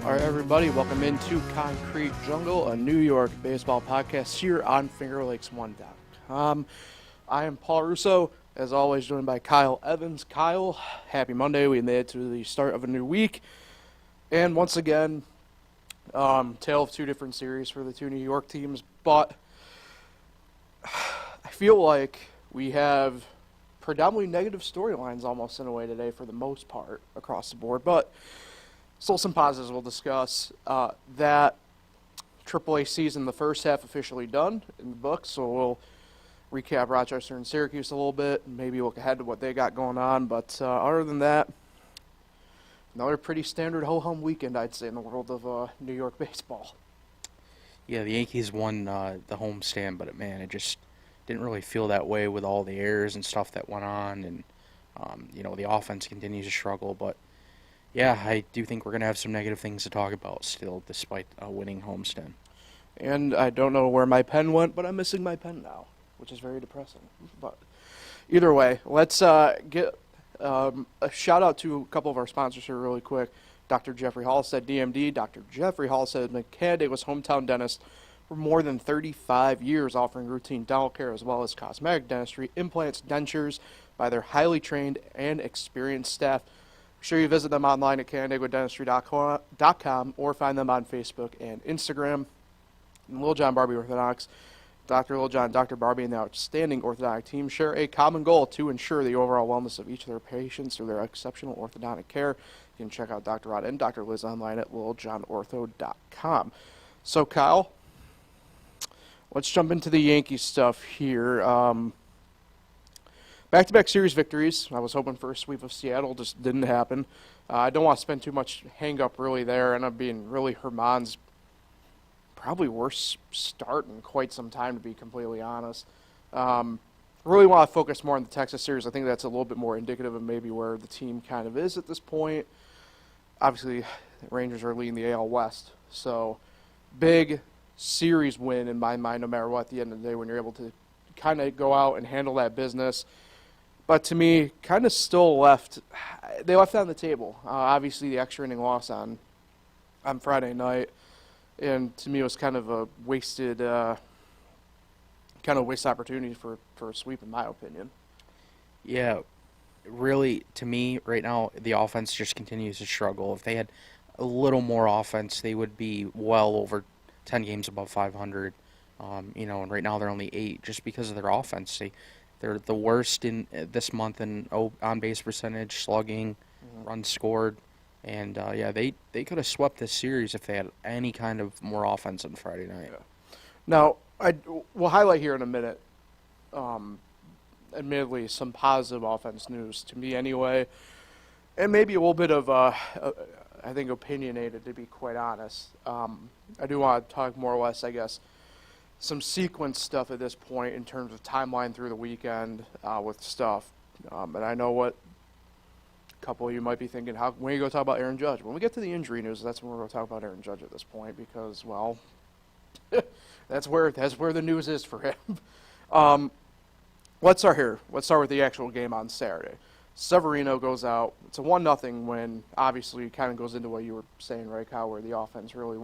All right, everybody, welcome into Concrete Jungle, a New York baseball podcast here on FingerLakes1.com. I am Paul Russo, as always, joined by Kyle Evans. Kyle, happy Monday. We made it to the start of a new week. And once again, tale of two different series for the two New York teams. But I feel like we have predominantly negative storylines almost in a way today for the most part across the board. But still some positives we'll discuss. That AAA season, the first half, officially done in the books, so we'll recap Rochester and Syracuse a little bit, and maybe look ahead to what they got going on. But other than that, another pretty standard ho-hum weekend, I'd say, in the world of New York baseball. Yeah, the Yankees won the homestand, but man, it just didn't really feel that way with all the errors and stuff that went on, and the offense continues to struggle. But yeah, I do think we're going to have some negative things to talk about still, despite a winning homestand. And I don't know where my pen went, but I'm missing my pen now, which is very depressing. But either way, let's get a shout-out to a couple of our sponsors here really quick. Dr. Jeffrey Halstead, DMD. Dr. Jeffrey Halstead, McCann was hometown dentist for more than 35 years, offering routine dental care as well as cosmetic dentistry, implants, dentures by their highly trained and experienced staff. Be sure you visit them online at CanandaiguaDentistry.com or find them on Facebook and Instagram. And Lil John Barbie Orthodontics, Dr. Lil John and Dr. Barbie and the outstanding orthodontic team share a common goal to ensure the overall wellness of each of their patients through their exceptional orthodontic care. You can check out Dr. Rod and Dr. Liz online at liljohnortho.com. So, Kyle, let's jump into the Yankees stuff here. Back-to-back series victories. I was hoping for a sweep of Seattle, just didn't happen. I don't want to spend too much hang-up really there. Ended up being really Herman's probably worst start in quite some time, to be completely honest. Really want to focus more on the Texas series. I think that's a little bit more indicative of maybe where the team kind of is at this point. Obviously, the Rangers are leading the AL West, so big series win in my mind no matter what at the end of the day when you're able to kind of go out and handle that business. But to me, kind of still they left that on the table. Obviously, the extra inning loss on Friday night, and to me, it was kind of a wasted opportunity for a sweep, in my opinion. Yeah, really, to me, right now, the offense just continues to struggle. If they had a little more offense, they would be well over 10 games above 500. And right now they're only 8 just because of their offense. They're the worst in this month in on-base percentage, slugging, runs scored. And, they could have swept this series if they had any kind of more offense on Friday night. Yeah. Now, we'll highlight here in a minute, admittedly, some positive offense news to me anyway, and maybe a little bit of, I think, opinionated, to be quite honest. I do want to talk more or less, I guess, some sequence stuff at this point in terms of timeline through the weekend with stuff. And I know what a couple of you might be thinking, when are you going to talk about Aaron Judge? When we get to the injury news, that's when we're going to talk about Aaron Judge at this point because, well, that's where the news is for him. Let's start here. Let's start with the actual game on Saturday. Severino goes out. It's a 1-0 win. Obviously, it kind of goes into what you were saying, right, Kyle, where the offense really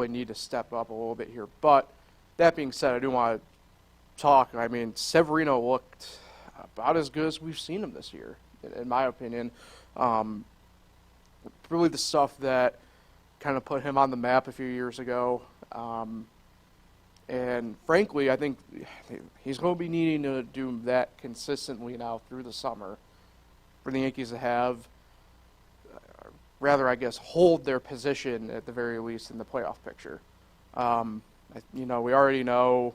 need to step up a little bit here. But that being said, I do want to talk. I mean, Severino looked about as good as we've seen him this year, in my opinion. Really the stuff that kind of put him on the map a few years ago. And frankly, I think he's going to be needing to do that consistently now through the summer for the Yankees to have, rather, I guess, hold their position at the very least in the playoff picture. We already know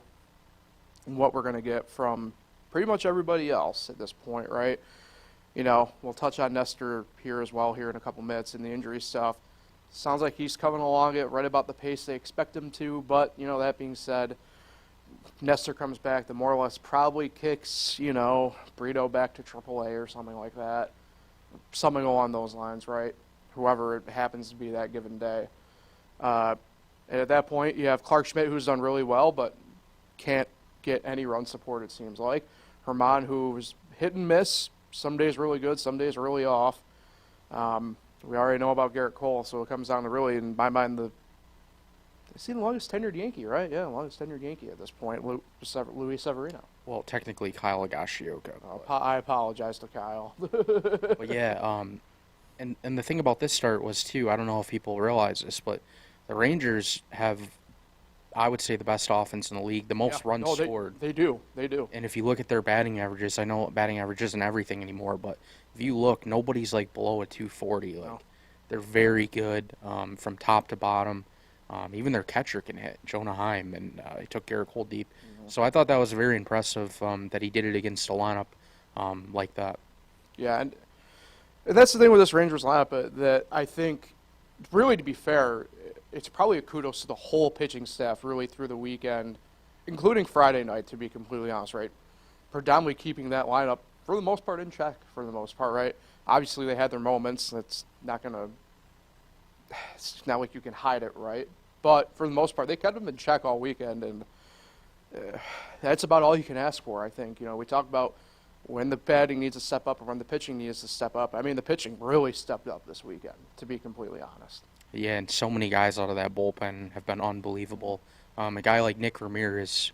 what we're going to get from pretty much everybody else at this point, right? We'll touch on Nestor here as well here in a couple minutes in the injury stuff. Sounds like he's coming along at right about the pace they expect him to, but, that being said, Nestor comes back, the more or less probably kicks, Brito back to AAA or something like that. Something along those lines, right? Whoever it happens to be that given day. And at that point, you have Clark Schmidt, who's done really well, but can't get any run support, it seems like. Herman, who's hit and miss, some days really good, some days really off. We already know about Garrett Cole, so it comes down to really, in my mind, is he the longest tenured Yankee, right? Yeah, longest tenured Yankee at this point, Luis Severino. Well, technically Kyle Higashioka. I apologize to Kyle. But yeah, and the thing about this start was too, I don't know if people realize this, but the Rangers have, I would say, the best offense in the league, the most runs scored. They do. And if you look at their batting averages, I know batting average isn't everything anymore, but if you look, nobody's like below a 240. Like, they're very good from top to bottom. Even their catcher can hit, Jonah Heim, and he took Garrett Cole deep. Mm-hmm. So I thought that was very impressive that he did it against a lineup like that. Yeah, and that's the thing with this Rangers lineup that I think, really, to be fair, it's probably a kudos to the whole pitching staff really through the weekend, including Friday night, to be completely honest, right? Predominantly keeping that lineup, for the most part, in check, for the most part, right? Obviously, they had their moments. It's not like you can hide it, right? But for the most part, they kept them in check all weekend, and that's about all you can ask for, I think. You know, we talk about when the batting needs to step up and when the pitching needs to step up. I mean, the pitching really stepped up this weekend, to be completely honest. Yeah, and so many guys out of that bullpen have been unbelievable. A guy like Nick Ramirez,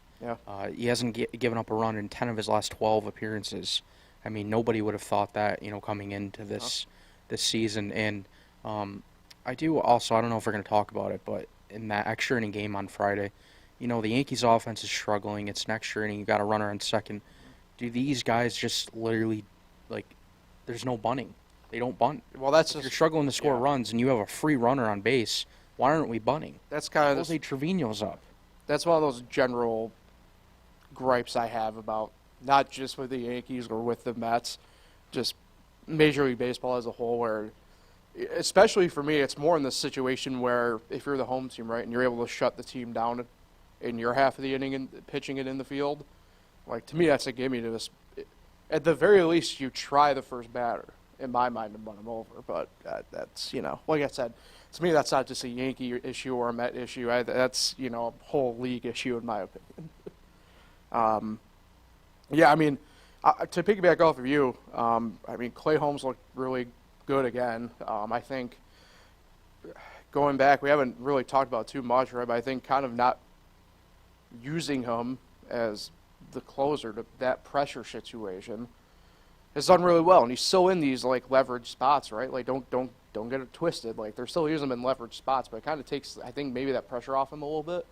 he hasn't given up a run in 10 of his last 12 appearances. I mean, nobody would have thought that, coming into this season. And I do also, I don't know if we're going to talk about it, but in that extra inning game on Friday, the Yankees offense is struggling. It's an extra inning. You got a runner on second. Do these guys just literally, there's no bunting? They don't bunt. Well, if you're struggling to score runs and you have a free runner on base, why aren't we bunting? That's kind of Jose Trevino's up. That's one of those general gripes I have about not just with the Yankees or with the Mets, just Major League Baseball as a whole, where, especially for me, it's more in the situation where if you're the home team, right, and you're able to shut the team down in your half of the inning and pitching it in the field, to me, that's a gimme to this. At the very least, you try the first batter, in my mind, to run them over. But that's, like I said, to me, that's not just a Yankee issue or a Met issue. That's, a whole league issue, in my opinion. Yeah, I mean, to piggyback off of you, Clay Holmes looked really good again. I think going back, we haven't really talked about too much, right? But I think kind of not using him as the closer to that pressure situation has done really well, and he's still in these leverage spots, right? Don't get it twisted. They're still using him in leverage spots, but it kind of takes, I think, maybe that pressure off him a little bit,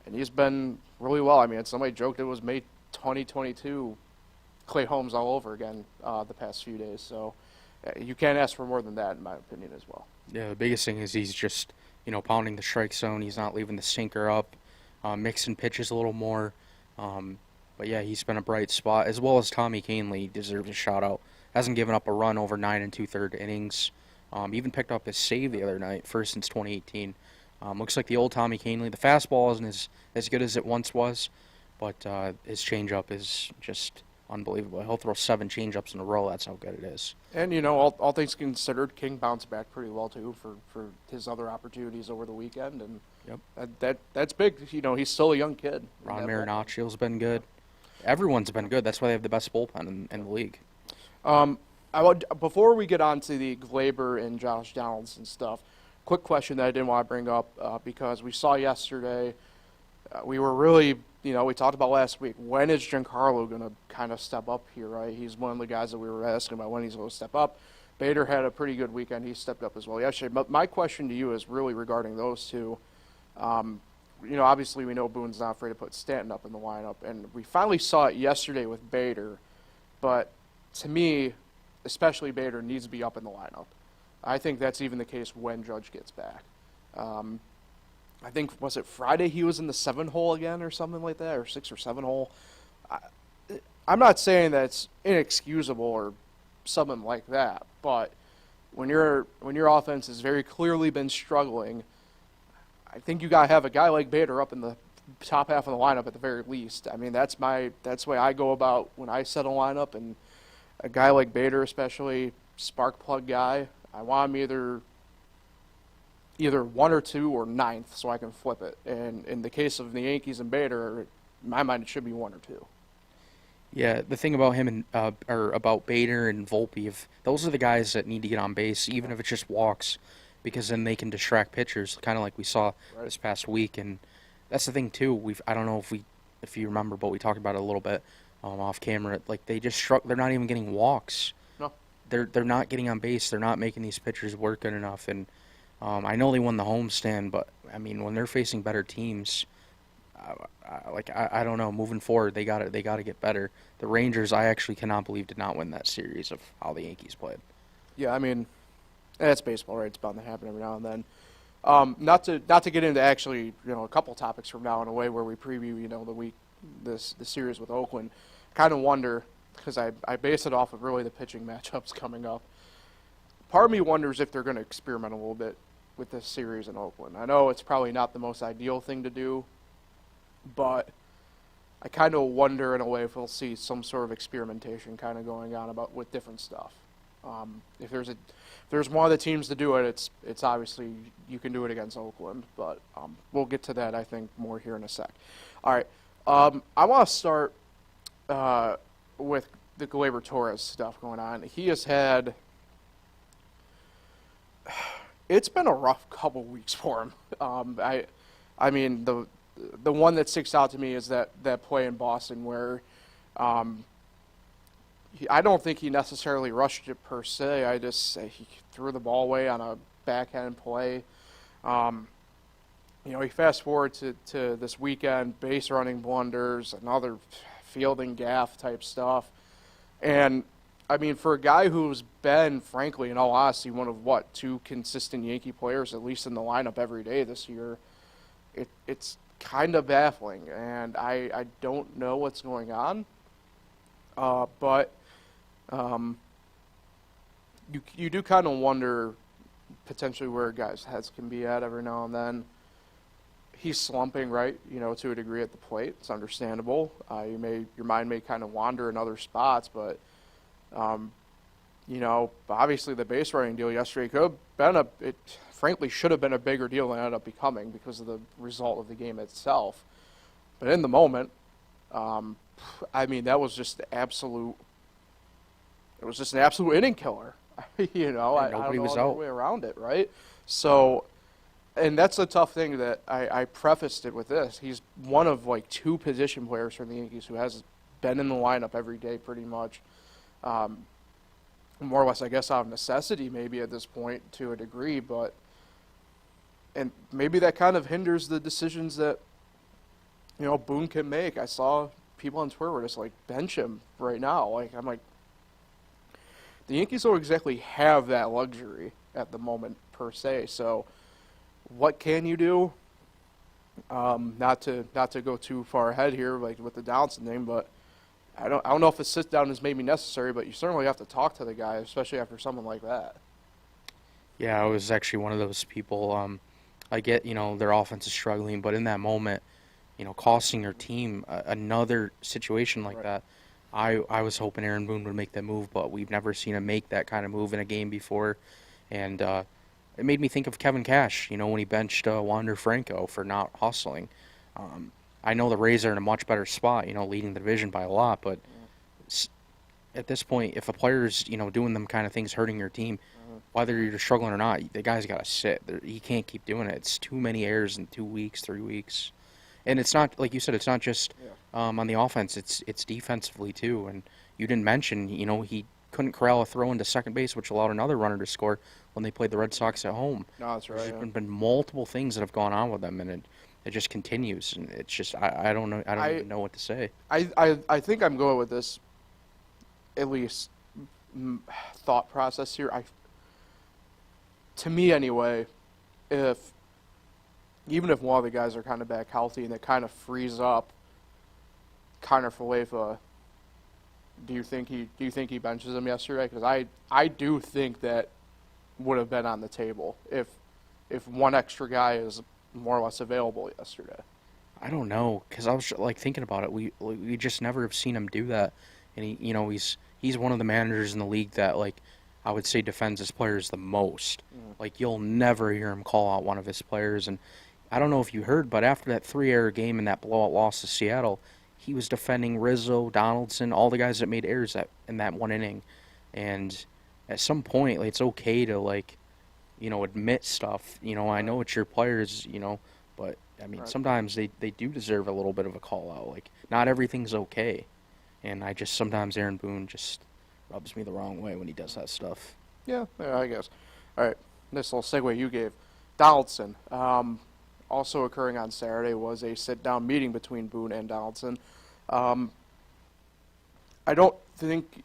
and he's been really well. I mean, somebody joked it was May 2022 Clay Holmes all over again the past few days, so you can't ask for more than that, in my opinion, as well. Yeah, the biggest thing is he's just pounding the strike zone. He's not leaving the sinker up, mixing pitches a little more. But yeah, he's been a bright spot, as well as Tommy Kahnle deserves a shout-out. Hasn't given up a run over 9 2/3 innings. Even picked up his save the other night, first since 2018. Looks like the old Tommy Kahnle. The fastball isn't as good as it once was, but his changeup is just unbelievable. He'll throw 7 changeups in a row. That's how good it is. And, all things considered, King bounced back pretty well, too, for his other opportunities over the weekend. And that's big. He's still a young kid. Ron Marinacio's been good. Everyone's been good. That's why they have the best bullpen in the league. Before we get on to the Glaber and Josh Donaldson stuff, quick question that I didn't want to bring up because we saw yesterday, we were really, we talked about last week, when is Giancarlo going to kind of step up here, right? He's one of the guys that we were asking about when he's going to step up. Bader had a pretty good weekend. He stepped up as well yesterday. But my question to you is really regarding those two. Obviously we know Boone's not afraid to put Stanton up in the lineup, and we finally saw it yesterday with Bader. But to me, especially Bader needs to be up in the lineup. I think that's even the case when Judge gets back. I think, was it Friday he was in the 7 hole again or something like that, or 6 or 7 hole? I'm not saying that's inexcusable or something like that, but when your offense has very clearly been struggling, I think you got to have a guy like Bader up in the top half of the lineup at the very least. I mean, that's the way I go about when I set a lineup, and a guy like Bader, especially spark plug guy, I want him either 1 or 2 or 9th so I can flip it. And in the case of the Yankees and Bader, in my mind, it should be 1 or 2. Yeah, the thing about him and or about Bader and Volpe, if those are the guys that need to get on base, even Yeah. if it's just walks, because then they can distract pitchers, kind of like we saw Right. this past week. And that's the thing too. I don't know if you remember, but we talked about it a little bit off camera. Like they just struck. They're not even getting walks. No. They're not getting on base. They're not making these pitchers work good enough. And I know they won the homestand, but I mean when they're facing better teams. I don't know. Moving forward, they got to get better. The Rangers, I actually cannot believe did not win that series of how the Yankees played. Yeah, I mean, that's baseball, right? It's bound to happen every now and then. Not to get into actually, a couple topics from now in a way where we preview, the series with Oakland. Kind of wonder because I base it off of really the pitching matchups coming up. Part of me wonders if they're going to experiment a little bit with this series in Oakland. I know it's probably not the most ideal thing to do, but I kind of wonder in a way if we'll see some sort of experimentation kind of going on with different stuff. If there's one of the teams to do it, it's obviously you can do it against Oakland, but we'll get to that I think more here in a sec. All right, I want to start with the Gleyber Torres stuff going on. He has had. It's been a rough couple weeks for him. I mean the one that sticks out to me is that play in Boston where I don't think he necessarily rushed it per se. I just say he threw the ball away on a backhand play. You fast forward to this weekend, base running blunders, another fielding gaff type stuff. And, I mean, for a guy who's been, frankly, in all honesty, one of, two consistent Yankee players, at least in the lineup every day this year, it's kind of baffling. And I don't know what's going on. But you do kind of wonder potentially where guys' heads can be at every now and then. He's slumping, right? To a degree at the plate. It's understandable. Your mind may kind of wander in other spots, but obviously the base running deal yesterday could have been it frankly should have been a bigger deal than it ended up becoming because of the result of the game itself. But in the moment, I mean, that was just absolute. It was just an absolute inning killer. I don't know was the way around it, right? So, and that's a tough thing that I prefaced it with this. He's one of two position players from the Yankees who has been in the lineup every day pretty much. More or less, I guess, out of necessity maybe at this point to a degree, and maybe that kind of hinders the decisions that, Boone can make. I saw people on Twitter were just bench him right now. I'm like, the Yankees don't exactly have that luxury at the moment per se. So, what can you do? Not to go too far ahead here, with the Donaldson thing, but I don't know if a sit down is maybe necessary, but you certainly have to talk to the guy, especially after someone like that. Yeah, I was actually one of those people. I get, their offense is struggling, but in that moment, costing your team another situation like Right. that, I was hoping Aaron Boone would make that move, but we've never seen him make that kind of move in a game before. And it made me think of Kevin Cash, when he benched Wander Franco for not hustling. I know the Rays are in a much better spot, leading the division by a lot, but at this point, if a player's, doing them kind of things, hurting your team, whether you're struggling or not, the guy's got to sit. He can't keep doing it. It's too many errors in 2 weeks, 3 weeks. And it's not, like you said, it's not just on the offense. It's defensively, too. And you didn't mention, he couldn't corral a throw into second base, which allowed another runner to score when they played the Red Sox at home. No, that's right. There's been multiple things that have gone on with them, and it just continues. And it's just, I don't know. I don't even know what to say. I think I'm going with this, at least, thought process here. To me, anyway, even if one of the guys are kind of back healthy and it kind of frees up Kiner Falefa, do you think he benches him yesterday? Because I do think that would have been on the table if one extra guy is more or less available yesterday. I don't know, because I was thinking about it. We just never have seen him do that, and he's one of the managers in the league that I would say defends his players the most. You'll never hear him call out one of his players. And I don't know if you heard, but after that 3-error game and that blowout loss to Seattle, he was defending Rizzo, Donaldson, all the guys that made errors in that one inning. And at some point, like, it's okay to, like, admit stuff. I know it's your players, but I mean, Right. sometimes they do deserve a little bit of a call out. Like, not everything's okay. And sometimes Aaron Boone just rubs me the wrong way when he does that stuff. Yeah, I guess. All right, this little segue you gave. Donaldson, also occurring on Saturday, was a sit-down meeting between Boone and Donaldson. I don't think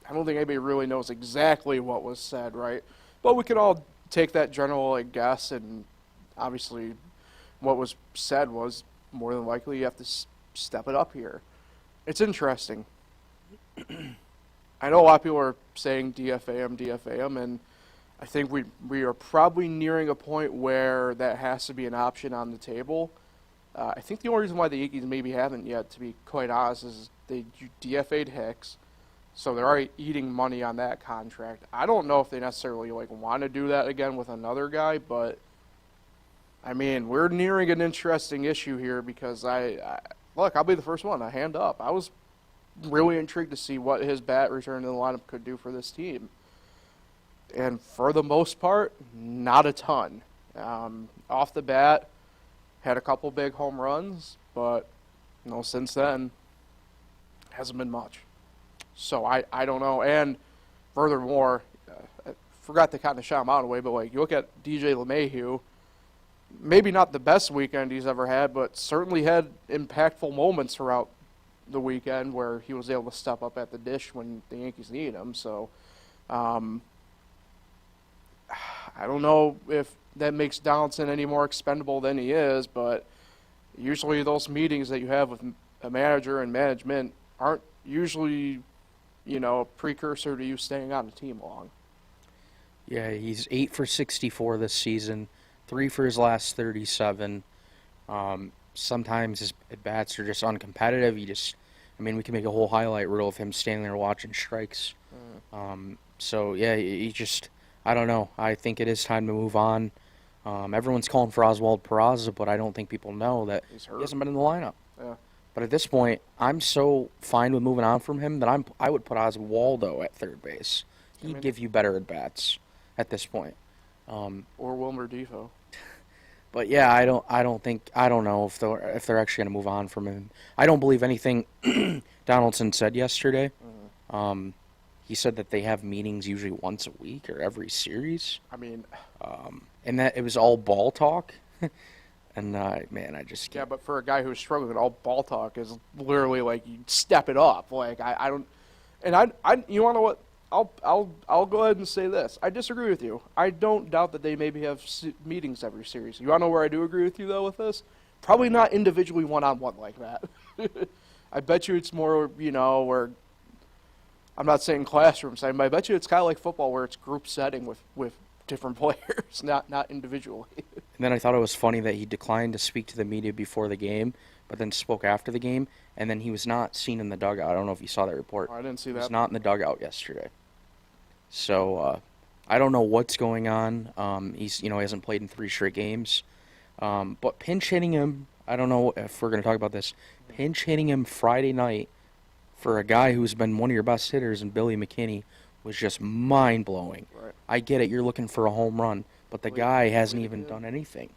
anybody really knows exactly what was said, right? But we can all take that general guess, and obviously what was said was more than likely you have to step it up here. It's interesting. I know a lot of people are saying DFA him, and I think we are probably nearing a point where that has to be an option on the table. I think the only reason why the Yankees maybe haven't yet, to be quite honest, is they DFA'd Hicks, so they're already eating money on that contract. I don't know if they necessarily want to do that again with another guy, but I mean, we're nearing an interesting issue here because look, I'll be the first one. I hand up. I was really intrigued to see what his bat return to the lineup could do for this team. And for the most part, not a ton. Off the bat, had a couple big home runs, but since then, hasn't been much. So I don't know. And furthermore, I forgot to kind of shout him out away, but you look at DJ LeMahieu, maybe not the best weekend he's ever had, but certainly had impactful moments throughout the weekend where he was able to step up at the dish when the Yankees needed him. So I don't know if that makes Donaldson any more expendable than he is, but usually those meetings that you have with a manager and management aren't usually, a precursor to you staying on the team long. Yeah, he's 8 for 64 this season, 3 for his last 37. Sometimes his at-bats are just uncompetitive. We can make a whole highlight reel of him standing there watching strikes. So, yeah, I don't know. I think it is time to move on. Everyone's calling for Oswald Peraza, but I don't think people know that he hasn't been in the lineup. Yeah. But at this point, I'm so fine with moving on from him that I would put Oswaldo at third base. He'd give you better at-bats at this point. Or Wilmer Defoe. But yeah, I don't know if they're actually going to move on from him. I don't believe anything Donaldson said yesterday. Mm-hmm. He said that they have meetings usually once a week or every series. And that it was all ball talk. And man, I just can't. Yeah, but for a guy who's struggling, all ball talk is literally you step it up. I don't, and you want to know what? I'll go ahead and say this. I disagree with you. I don't doubt that they maybe have meetings every series. You want to know where I do agree with you, though, with this? Probably not individually one-on-one like that. I bet you it's more, where I'm not saying classroom setting, but I bet you it's kind of like football where it's group setting with different players, not individually. And then I thought it was funny that he declined to speak to the media before the game, but then spoke after the game, and then he was not seen in the dugout. I don't know if you saw that report. Oh, I didn't see that. He was not in the dugout yesterday. So I don't know what's going on. He hasn't played in 3 straight games. But pinch hitting him, I don't know if we're going to talk about this, pinch hitting him Friday night for a guy who's been one of your best hitters in Billy McKinney was just mind-blowing. Right. I get it, you're looking for a home run, but the guy hasn't even done anything.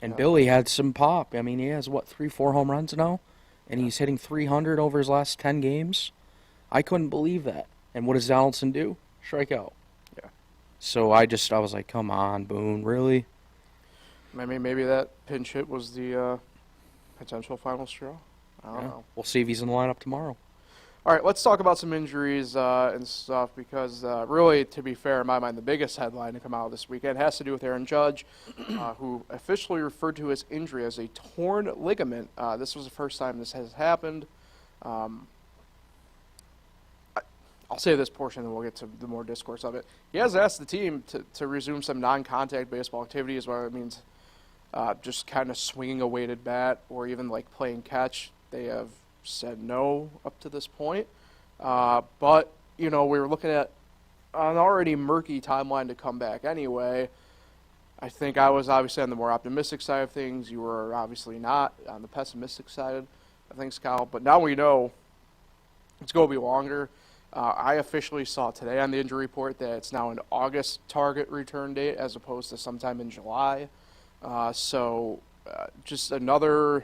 And Billy had some pop. I mean, he has, 3-4 home runs now? And he's hitting 300 over his last 10 games? I couldn't believe that. And what does Donaldson do? Strike out. Yeah. So I was like, come on, Boone, really? I mean, maybe that pinch hit was the potential final straw. I don't know. We'll see if he's in the lineup tomorrow. All right, let's talk about some injuries and stuff because really, to be fair, in my mind, the biggest headline to come out this weekend has to do with Aaron Judge, who officially referred to his injury as a torn ligament. This was the first time this has happened. I'll say this portion, and we'll get to the more discourse of it. He has asked the team to resume some non-contact baseball activities, whether it means just kind of swinging a weighted bat or even playing catch. They have said no up to this point. But, we were looking at an already murky timeline to come back anyway. I think I was obviously on the more optimistic side of things. You were obviously not on the pessimistic side. Thanks, Kyle. But now we know it's going to be longer. I officially saw today on the injury report that it's now an August target return date as opposed to sometime in July. So just another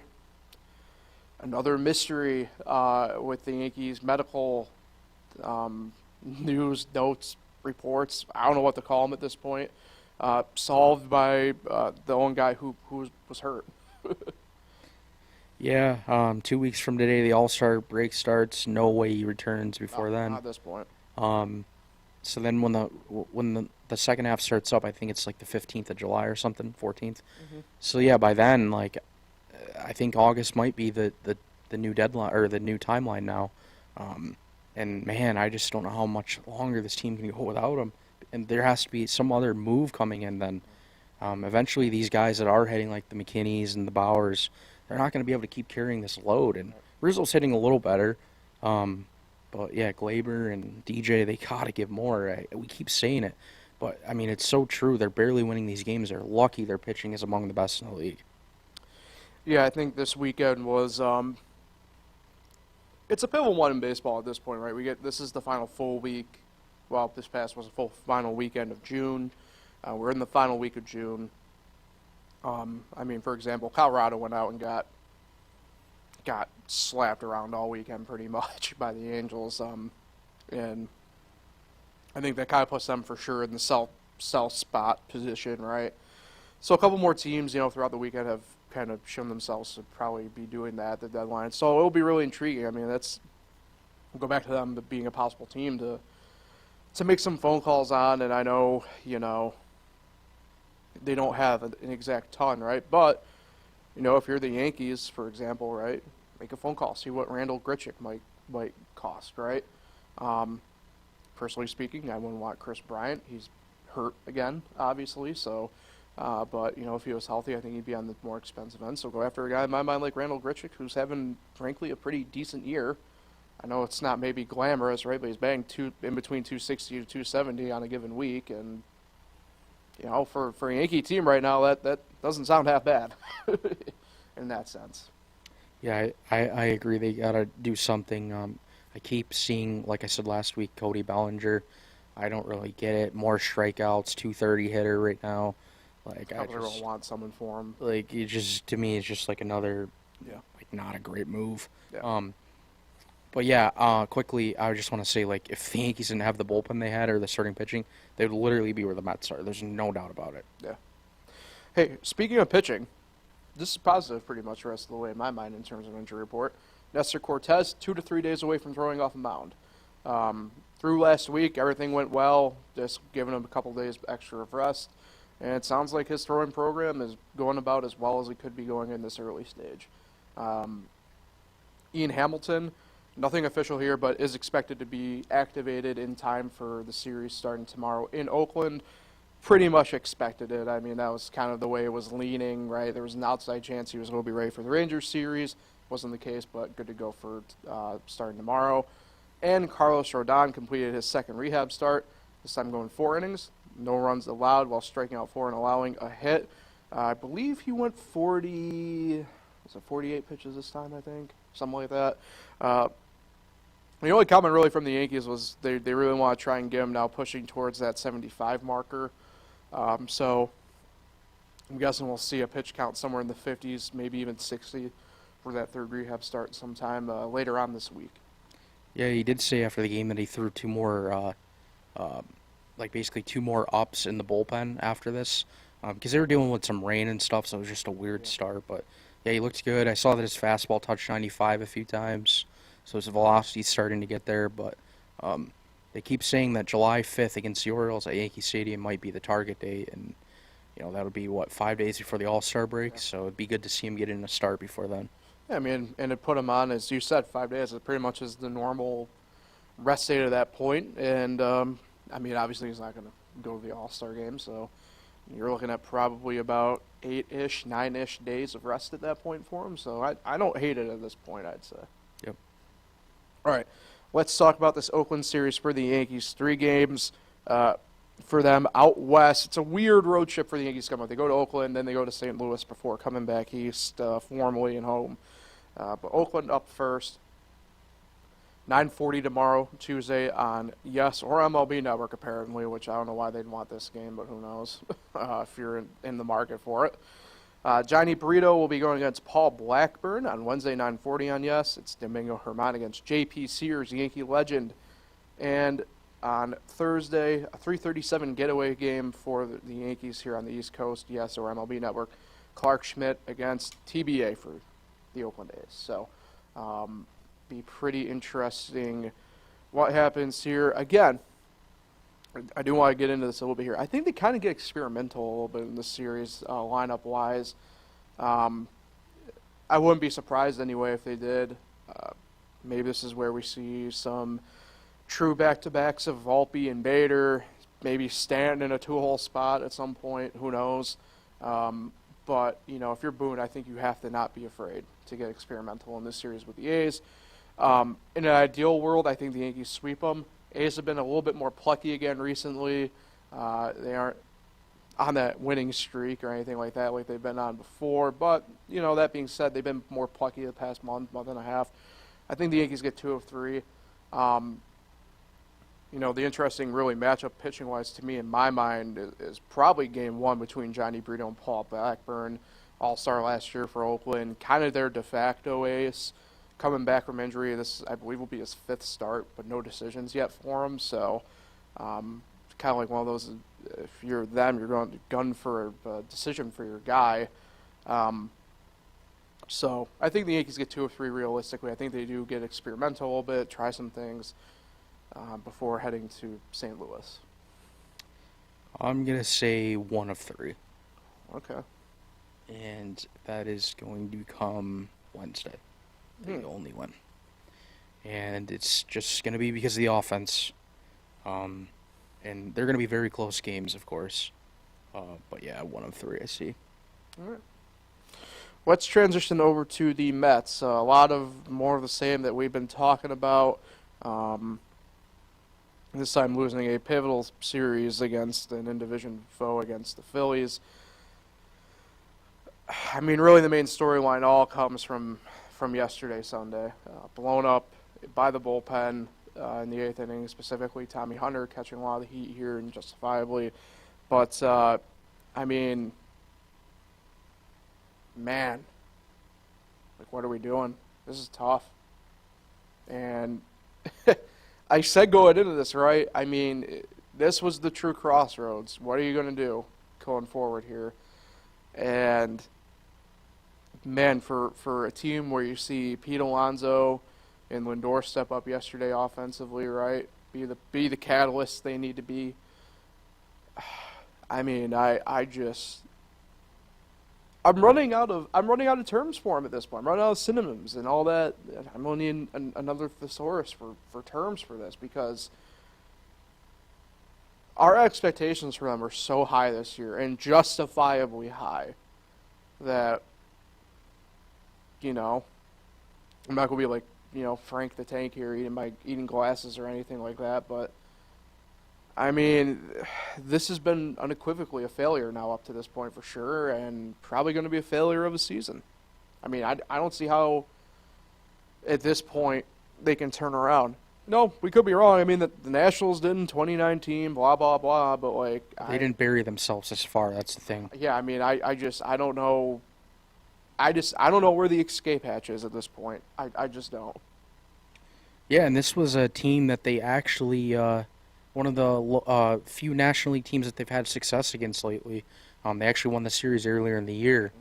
mystery with the Yankees medical news, notes, reports. I don't know what to call them at this point. Solved by the own guy who was hurt. Yeah, 2 weeks from today, the All-Star break starts. No way he returns before then. Not at this point. So then when the second half starts up, I think it's like the 15th of July or something, 14th. Mm-hmm. So yeah, by then, like, I think August might be the new deadline or the new timeline now. And man, I just don't know how much longer this team can go without him. And there has to be some other move coming in then. Eventually, these guys that are hitting, like the McKinneys and the Bowers, they're not going to be able to keep carrying this load. And Rizzo's hitting a little better. But yeah, Glaber and DJ, they got to give more. We keep saying it. But, I mean, it's so true. They're barely winning these games. They're lucky their pitching is among the best in the league. Yeah, I think this weekend was it's a pivotal one in baseball at this point, right? This is the final full week. Well, this past was a full final weekend of June. We're in the final week of June. I mean, for example, Colorado went out and got slapped around all weekend pretty much by the Angels, and I think that kind of puts them for sure in the sell spot position, right? So a couple more teams, throughout the weekend have kind of shown themselves to probably be doing that at the deadline. So it'll be really intriguing. I mean, we'll go back to them being a possible team to make some phone calls on, and I know, they don't have an exact ton, right? But, if you're the Yankees, for example, right, make a phone call, see what Randall Grichuk might cost, right? Personally speaking, I wouldn't want Chris Bryant. He's hurt again, obviously, so, but, if he was healthy, I think he'd be on the more expensive end. So go after a guy in my mind like Randall Grichuk, who's having, frankly, a pretty decent year. I know it's not maybe glamorous, right, but he's batting in between 260 to 270 on a given week, and for a Yankee team right now, that doesn't sound half bad in that sense. Yeah, I agree. They got to do something. I keep seeing, like I said last week, Cody Bellinger. I don't really get it. More strikeouts, 230 hitter right now. Like, I Probably just don't want someone for him. like it just to me it's just like another Yeah. like not a great move. Yeah. But yeah, quickly, I just want to say, like, if the Yankees didn't have the bullpen they had or the starting pitching, they would literally be where the Mets are. There's no doubt about it. Yeah. Hey, speaking of pitching, this is positive pretty much the rest of the way in my mind in terms of injury report. Nestor Cortez, 2 to 3 days away from throwing off a mound. Through last week, everything went well, just giving him a couple days extra of rest. And it sounds like his throwing program is going about as well as it could be going in this early stage. Ian Hamilton, nothing official here, but is expected to be activated in time for the series starting tomorrow in Oakland. Pretty much expected it. I mean, that was kind of the way it was leaning, right? There was an outside chance he was going to be ready for the Rangers series. Wasn't the case, but good to go for starting tomorrow. And Carlos Rodon completed his second rehab start, this time going 4 innings. No runs allowed while striking out 4 and allowing a hit. I believe he went 48 pitches this time, I think? Something like that. The only comment really from the Yankees was they really want to try and get him now pushing towards that 75 marker. So I'm guessing we'll see a pitch count somewhere in the 50s, maybe even 60 for that third rehab start sometime later on this week. Yeah, he did say after the game that he threw 2 more, basically 2 more ups in the bullpen after this, because they were dealing with some rain and stuff, so it was just a weird start. But yeah, he looked good. I saw that his fastball touched 95 a few times, so his velocity's starting to get there. But they keep saying that July 5th against the Orioles at Yankee Stadium might be the target date, and that'll be 5 days before the All-Star break. So it'd be good to see him get in a start before then. Yeah, I mean, and to put him on, as you said, 5 days. It pretty much is the normal rest date at that point. And I mean, obviously he's not going to go to the All-Star game, so you're looking at probably about 8-ish, 9-ish days of rest at that point for him. So I don't hate it at this point, I'd say. Yep. All right, let's talk about this Oakland series for the Yankees. 3 games for them out west. It's a weird road trip for the Yankees coming up. They go to Oakland, then they go to St. Louis before coming back east formally and home. But Oakland up first. 9:40 tomorrow, Tuesday, on Yes or MLB Network, apparently, which I don't know why they'd want this game, but who knows if you're in the market for it. Johnny Burrito will be going against Paul Blackburn on Wednesday, 9:40 on Yes. It's Domingo Germán against J.P. Sears, Yankee legend. And on Thursday, a 3:37 getaway game for the Yankees here on the East Coast, Yes or MLB Network. Clark Schmidt against TBA for the Oakland A's. So, be pretty interesting what happens here. Again, I do want to get into this a little bit here. I think they kind of get experimental a little bit in this series, lineup-wise. I wouldn't be surprised anyway if they did. Maybe this is where we see some true back-to-backs of Volpe and Bader, maybe Stanton in a two-hole spot at some point. Who knows? But, you know, if you're Boone, I think you have to not be afraid to get experimental in this series with the A's. In an ideal world, I think the Yankees sweep them. A's have been a little bit more plucky again recently. They aren't on that winning streak or anything like that like they've been on before. But, you know, that being said, they've been more plucky the past month and a half. I think the Yankees get 2 of 3. You know, the interesting really matchup pitching-wise to me in my mind is probably game 1 between Johnny Burrito and Paul Blackburn, all-star last year for Oakland, kind of their de facto ace. Coming back from injury, this I believe will be his 5th start, but no decisions yet for him. So, kind of like one of those. If you're them, you're going to gun for a decision for your guy. So I think the Yankees get 2 of 3 realistically. I think they do get experimental a little bit, try some things before heading to St. Louis. I'm gonna say 1 of 3. Okay. And that is going to come Wednesday. The only one. And it's just going to be because of the offense. And they're going to be very close games, of course. But yeah, 1 of 3 I see. All right. Let's transition over to the Mets. A lot of more of the same that we've been talking about. This time losing a pivotal series against an in-division foe against the Phillies. I mean, really the main storyline all comes from yesterday, Sunday. Blown up by the bullpen in the 8th inning, specifically Tommy Hunter catching a lot of the heat here and justifiably. But, I mean, man, like, what are we doing? This is tough. And I said going into this, right? I mean, this was the true crossroads. What are you going to do going forward here? And man, for a team where you see Pete Alonso and Lindor step up yesterday offensively, right? Be the catalyst they need to be. I mean, I'm running out of terms for him at this point. I'm running out of synonyms and all that. I'm only in another thesaurus for terms for this because our expectations for them are so high this year and justifiably high that, you know, I'm not going to be like, you know, Frank the Tank here eating glasses or anything like that, but I mean, this has been unequivocally a failure now up to this point for sure, and probably going to be a failure of a season. I mean, I don't see how at this point they can turn around. No, we could be wrong. I mean, the Nationals did in 2019, blah, blah, blah, but like... They didn't bury themselves this far, that's the thing. Yeah, I mean, I don't know... I don't know where the escape hatch is at this point. I just don't. Yeah, and this was a team that they actually, one of the few National League teams that they've had success against lately. They actually won the series earlier in the year.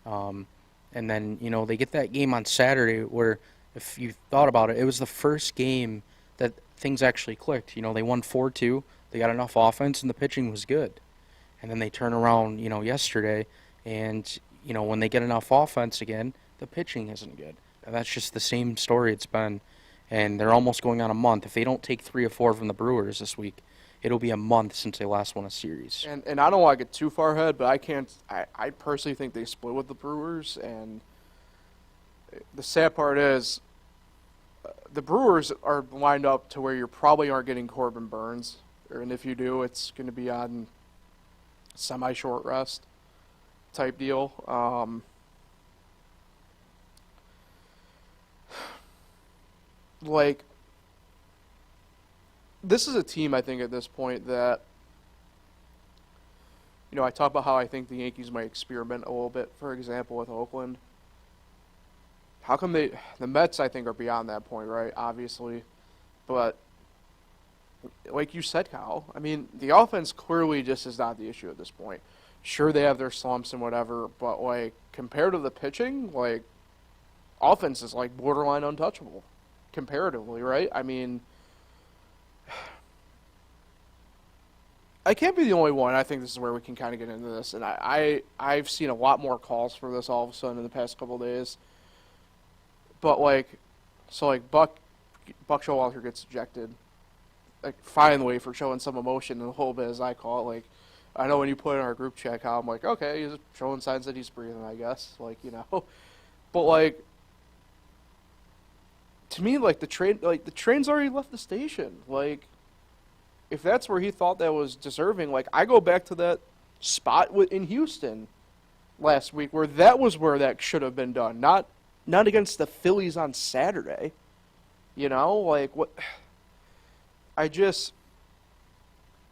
And then, you know, they get that game on Saturday where, if you thought about it, it was the first game that things actually clicked. You know, they won 4-2. They got enough offense, and the pitching was good. And then they turn around, you know, yesterday, and... you know, when they get enough offense again, the pitching isn't good. And that's just the same story it's been. And they're almost going on a month. If they don't take 3 or 4 from the Brewers this week, it'll be a month since they last won a series. And I don't want to get too far ahead, but I personally think they split with the Brewers. And the sad part is the Brewers are lined up to where you probably aren't getting Corbin Burns. And if you do, it's going to be on semi-short rest. Type deal. like, this is a team, I think, at this point that, I talk about how I think the Yankees might experiment a little bit, for example, with Oakland. How come the Mets, I think, are beyond that point, right? Obviously. But, like you said, Kyle, I mean, the offense clearly just is not the issue at this point. Sure, they have their slumps and whatever, but, like, compared to the pitching, like, offense is, like, borderline untouchable, comparatively, right? I mean, I can't be the only one. I think this is where we can kind of get into this. And I've seen a lot more calls for this all of a sudden in the past couple of days. But, like, Buck Showalter gets ejected. Like, finally, for showing some emotion in a little bit, as I call it. Like, I know when you put it in our group chat, Kyle, I'm like, okay, he's showing signs that he's breathing, I guess. Like, But, like, to me, like, the train's already left the station. Like, if that's where he thought that was deserving, like, I go back to that spot in Houston last week where that should have been done. Not against the Phillies on Saturday. Like, what? And this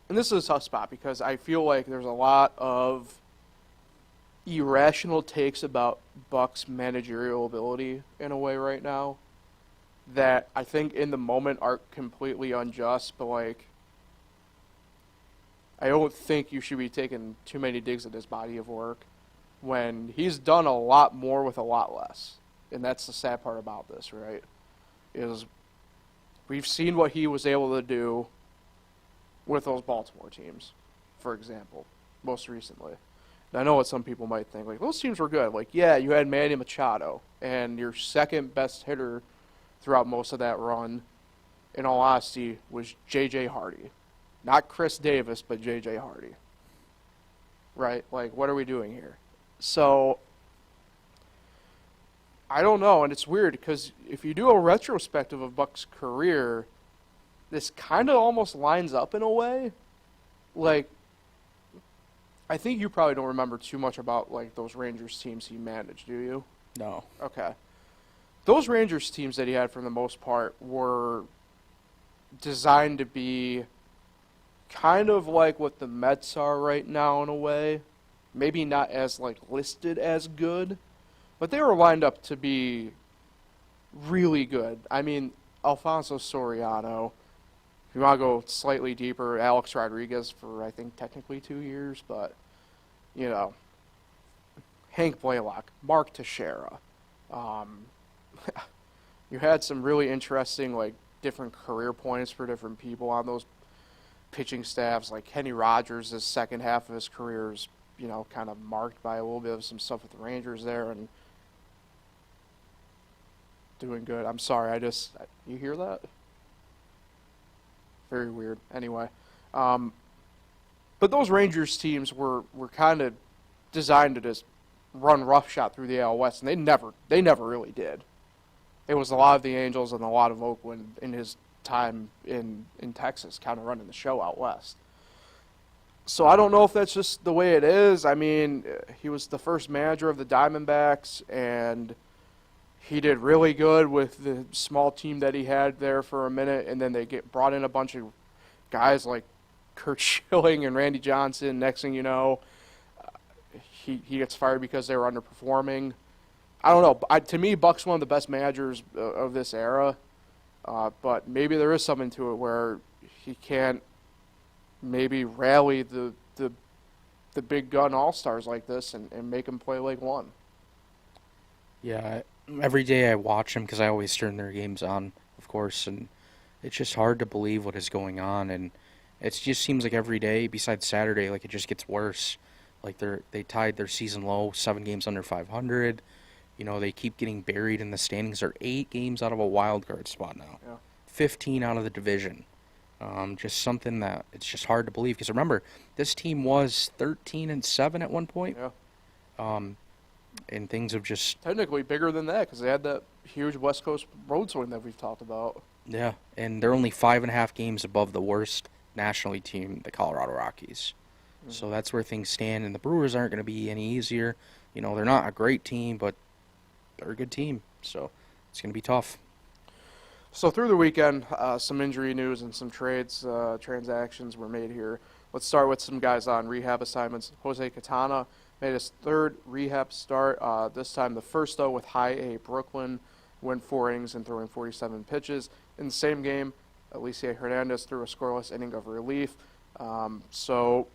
is a tough spot because I feel like there's a lot of irrational takes about Buck's managerial ability in a way right now that I think in the moment are completely unjust, but, like, I don't think you should be taking too many digs at his body of work when he's done a lot more with a lot less. And that's the sad part about this, right? Is we've seen what he was able to do with those Baltimore teams, for example, most recently. And I know what some people might think. Like, those teams were good. Like, yeah, you had Manny Machado, and your second best hitter throughout most of that run, in all honesty, was J.J. Hardy. Not Chris Davis, but J.J. Hardy. Right? Like, what are we doing here? So, I don't know, and it's weird because if you do a retrospective of Buck's career, this kind of almost lines up in a way. Like, I think you probably don't remember too much about, like, those Rangers teams he managed, do you? No. Okay. Those Rangers teams that he had for the most part were designed to be kind of like what the Mets are right now in a way. Maybe not as, like, listed as good, but they were lined up to be really good. I mean, Alfonso Soriano, if you want to go slightly deeper, Alex Rodriguez for, I think, technically 2 years, but, Hank Blaylock, Mark Teixeira. You had some really interesting, like, different career points for different people on those pitching staffs. Like Kenny Rogers, his second half of his career is, kind of marked by a little bit of some stuff with the Rangers there and doing good. I'm sorry, you hear that? Very weird. Anyway, but those Rangers teams were kind of designed to just run roughshod through the AL West, and they never really did. It was a lot of the Angels and a lot of Oakland in his time in Texas, kind of running the show out west. So I don't know if that's just the way it is. I mean, he was the first manager of the Diamondbacks, and he did really good with the small team that he had there for a minute, and then they brought in a bunch of guys like Kurt Schilling and Randy Johnson. Next thing you know, he gets fired because they were underperforming. I don't know. To me, Buck's one of the best managers of this era. But maybe there is something to it where he can't maybe rally the big gun all-stars like this and make them play like one. Yeah, every day I watch them because I always turn their games on, of course, and it's just hard to believe what is going on. And it just seems like every day, besides Saturday, like it just gets worse. Like they tied their season low, 7 games under 500. They keep getting buried in the standings. They're 8 games out of a wild card spot now. Yeah. 15 out of the division. Just something that it's just hard to believe. Because remember, this team was 13-7 at one point. Yeah. And things have just technically bigger than that because they had that huge West Coast road swing that we've talked about. Yeah, and they're only 5.5 games above the worst National League team, the Colorado Rockies. Mm-hmm. So that's where things stand. And the Brewers aren't going to be any easier. They're not a great team, but they're a good team, so it's going to be tough. So through the weekend, some injury news and some transactions were made here. Let's start with some guys on rehab assignments. Jose Catana made his third rehab start, this time the first, though, with High A Brooklyn, went 4 innings and throwing 47 pitches. In the same game, Alicia Hernandez threw a scoreless inning of relief. So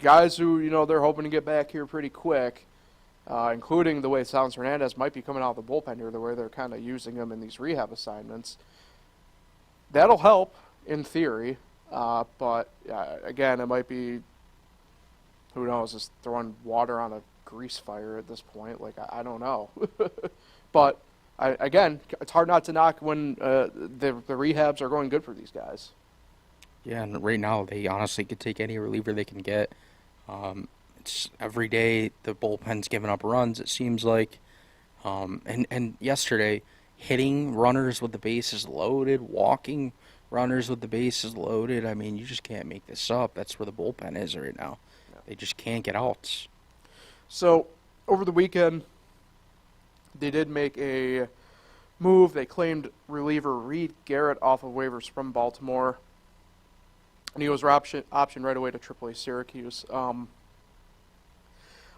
guys who, they're hoping to get back here pretty quick, including the way it sounds Hernandez might be coming out of the bullpen here, the way they're kind of using him in these rehab assignments. That'll help in theory, but again, it might be, who knows, just throwing water on a grease fire at this point. Like, I don't know. But, again, it's hard not to knock when the rehabs are going good for these guys. Yeah, and right now they honestly could take any reliever they can get. It's every day the bullpen's giving up runs, it seems like. And yesterday, hitting runners with the bases loaded, walking runners with the bases loaded. I mean, you just can't make this up. That's where the bullpen is right now. Yeah. They just can't get outs. So, over the weekend, they did make a move. They claimed reliever Reed Garrett off of waivers from Baltimore. And he was optioned right away to AAA Syracuse. I